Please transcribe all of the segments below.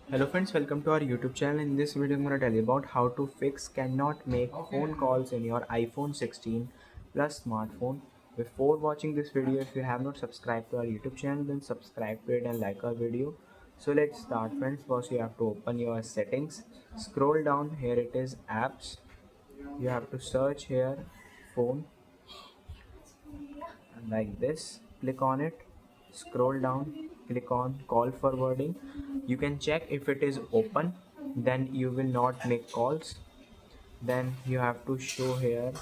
Hello friends, welcome to our YouTube channel. In this video, I'm going to tell you about how to fix cannot make phone calls in your iPhone 16 Plus smartphone. Before watching this video, if you have not subscribed to our YouTube channel, then subscribe to it and like our video. So let's start friends. First you have to open your settings. Scroll down, here it is apps. You have to search here phone like this. Click on it, scroll down, click on call forwarding. You can check if it is open, then you will not make calls. Then you have to show here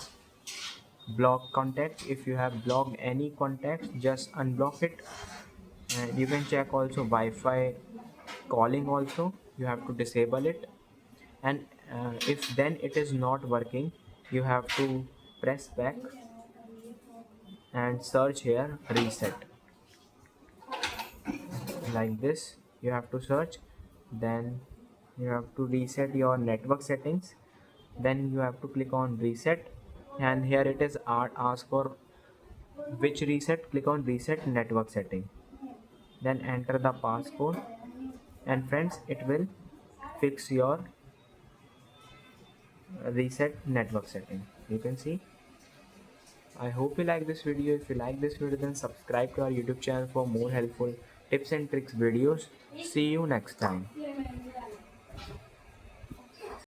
block contact. If you have blocked any contact, just unblock it. And you can check also Wi-Fi calling also, you have to disable it. And if then it is not working, you have to press back and search here reset like this. You have to search, then you have to reset your network settings, then you have to click on reset, and here it is ask for which reset. Click on reset network setting, then enter the passcode, and friends, it will fix your reset network setting. You can see. I hope you like this video. If you like this video, then subscribe to our YouTube channel for more helpful tips and tricks videos. See you next time.